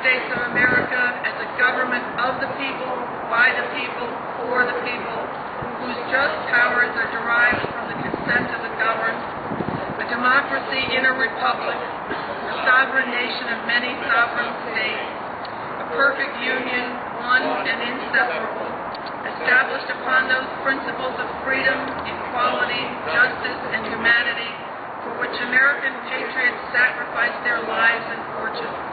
States of America as a government of the people, by the people, for the people, whose just powers are derived from the consent of the governed, a democracy in a republic, a sovereign nation of many sovereign states, a perfect union, one and inseparable, established upon those principles of freedom, equality, justice, and humanity for which American patriots sacrificed their lives and fortunes.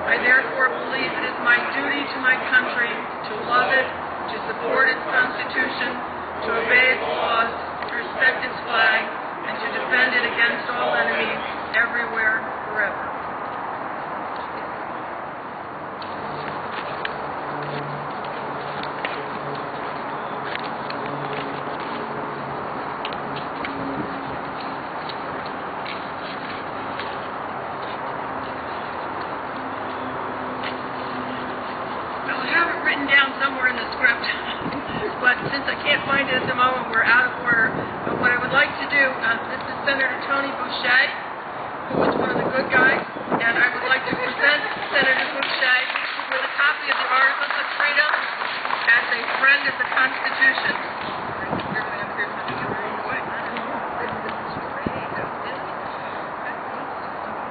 I therefore believe it is my duty to my country to love it, to support its Constitution, to obey its laws, to respect its flag, and to defend it against all enemies, everywhere, forever. Down somewhere in the script, but since I can't find it at the moment, we're out of order. But what I would like to do, this is Senator Tony Boucher, who is one of the good guys, and I would like to present Senator Boucher with a copy of the Articles of Freedom as a friend of the Constitution.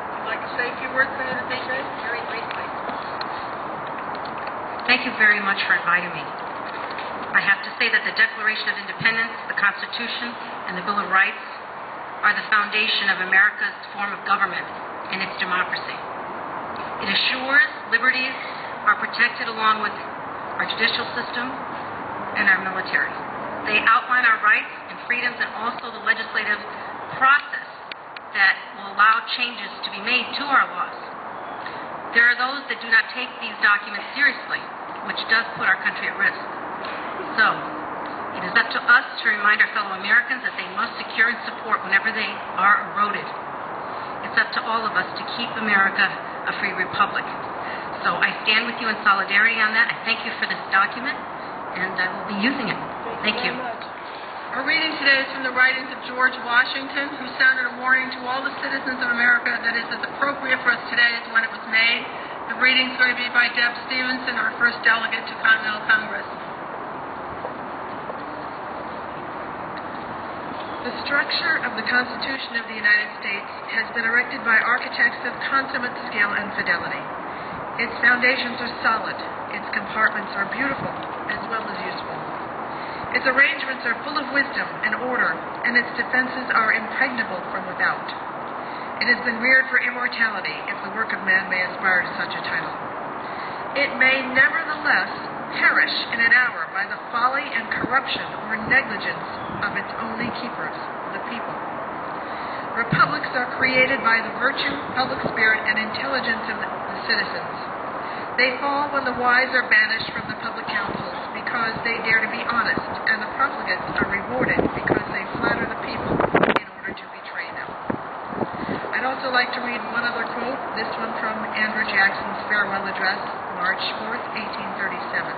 Would you like to say a few words, Senator Boucher? Very briefly. Thank you very much for inviting me. I have to say that the Declaration of Independence, the Constitution, and the Bill of Rights are the foundation of America's form of government and its democracy. It assures liberties are protected along with our judicial system and our military. They outline our rights and freedoms and also the legislative process that will allow changes to be made to our laws. There are those that do not take these documents seriously, which does put our country at risk. So, it is up to us to remind our fellow Americans that they must secure and support whenever they are eroded. It's up to all of us to keep America a free republic. So I stand with you in solidarity on that. I thank you for this document, and I will be using it. Thank you. Our reading today is from the writings of George Washington, who sounded a warning to all the citizens of America that is as appropriate for us today as when it was made. The reading is going to be by Deb Stevenson, our first delegate to Continental Congress. The structure of the Constitution of the United States has been erected by architects of consummate skill and fidelity. Its foundations are solid, its compartments are beautiful as well as useful. Its arrangements are full of wisdom and order, and its defenses are impregnable from without. It has been reared for immortality, if the work of man may aspire to such a title. It may nevertheless perish in an hour by the folly and corruption or negligence of its only keepers, the people. Republics are created by the virtue, public spirit, and intelligence of the citizens. They fall when the wise are banished from the public councils because they dare to be honest, and the profligates are rewarded because they flatter the people in order to betray them. I'd also like to read one other quote, this one from Andrew Jackson's farewell address, March 4th, 1837.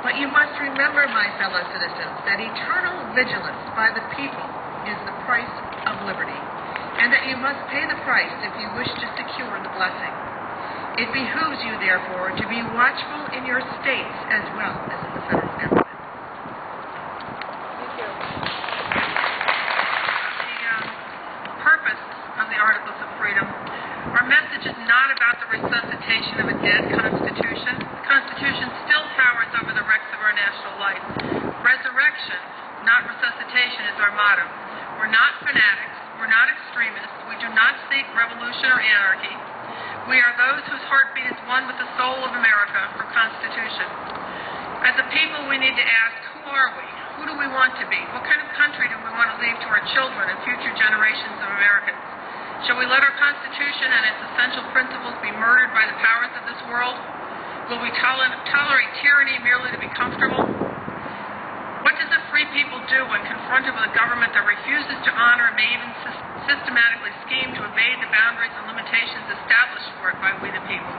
But you must remember, my fellow citizens, that eternal vigilance by the people is the price of liberty, and that you must pay the price if you wish to secure the blessing. It behooves you, therefore, to be watchful in your states as well as in the federal government. Thank you. The purpose of the Articles of Freedom. Our message is not about the resuscitation of a dead Constitution. The Constitution still towers over the wrecks of our national life. Resurrection, not resuscitation, is our motto. We're not fanatics. We're not extremists. We do not seek revolution or anarchy. We are those whose heartbeat is one with the soul of America for Constitution. As a people, we need to ask, who are we? Who do we want to be? What kind of country do we want to leave to our children and future generations of Americans? Shall we let our Constitution and its essential principles be murdered by the powers of this world? Will we tolerate tyranny merely to be comfortable? What does a free people do when confronted with a government that refuses to honor and may even systematically scheme to evade the boundaries and limitations established for it by we the people?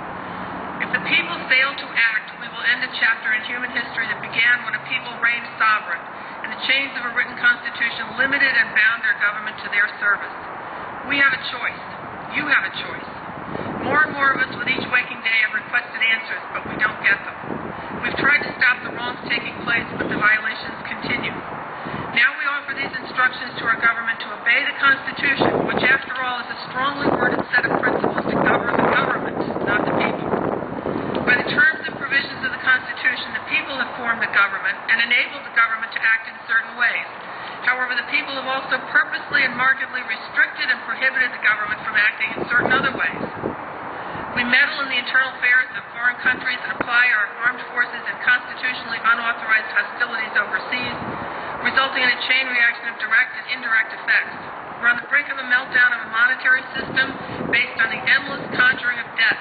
If the people fail to act, we will end a chapter in human history that began when a people reigned sovereign, and the chains of a written constitution limited and bound their government to their service. We have a choice. You have a choice. More and more of us with each waking day have requested answers, but we don't get them. We've tried to stop the wrongs taking place, but the violations continue. Now we offer these instructions to our government to obey the Constitution, which after all is a strongly worded set of principles to govern the government, not the people. By the terms and provisions of the Constitution, the people have formed the government and enabled the government to act in certain ways. However, the people have also purposely and markedly restricted and prohibited the government from acting in certain other ways. We meddle in the internal affairs of foreign countries and apply our armed forces in constitutionally unauthorized hostilities overseas, resulting in a chain reaction of direct and indirect effects. We're on the brink of a meltdown of a monetary system based on the endless conjuring of debt.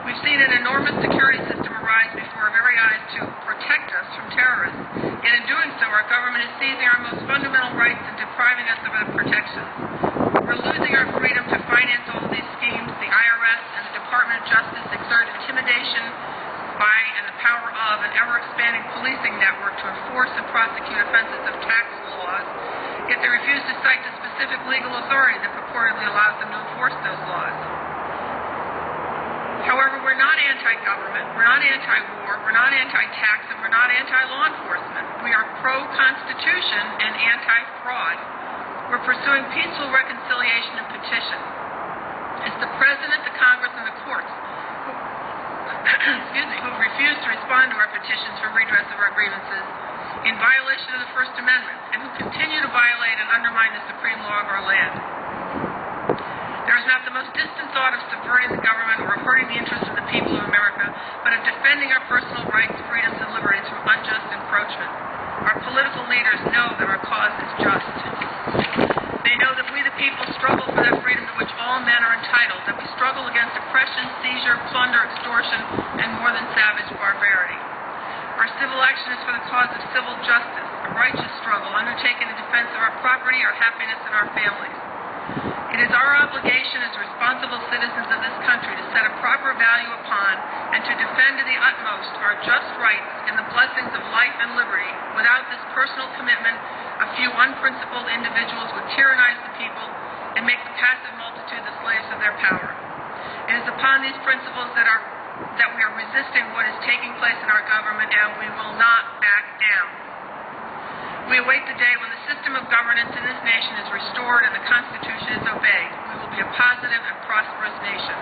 We've seen an enormous security system arise before our very eyes to protect us from terrorists. Yet in doing so, our government is seizing our most fundamental rights and depriving us of our protections. We're losing our freedom to finance all of these schemes. The IRS and the Department of Justice exert intimidation by and the power of an ever-expanding policing network to enforce and prosecute offenses of tax laws, yet they refuse to cite the specific legal authority that purportedly allows them to enforce those laws. However, we're not anti-government, we're not anti-war, we're not anti-tax, and we're not anti-law enforcement. We are pro-Constitution and anti-fraud. We're pursuing peaceful reconciliation and petition. It's the President, the Congress, and the courts who refuse to respond to our petitions for redress of our grievances in violation of the First Amendment, and who continue to violate and undermine the supreme law of our land. There is not the most distant thought of subverting the government or of hurting the interests of the people of America, but of defending our personal rights, freedoms, and liberties from unjust encroachment. Our political leaders know that our cause is just. They know that we the people struggle for that freedom to which all men are entitled, that we struggle against oppression, seizure, plunder, extortion, and more than savage barbarity. Our civil action is for the cause of civil justice, a righteous struggle undertaken in defense of our property, our happiness, and our families. It is our obligation as responsible citizens of this country to set a proper value upon and to defend to the utmost our just rights and the blessings of life and liberty. Without this personal commitment, a few unprincipled individuals would tyrannize the people and make the passive multitude the slaves of their power. It is upon these principles that we are resisting what is taking place in our government, and we will not back down. We await the day when the system of governance in this nation is restored and the Constitution is obeyed. We will be a positive and prosperous nation.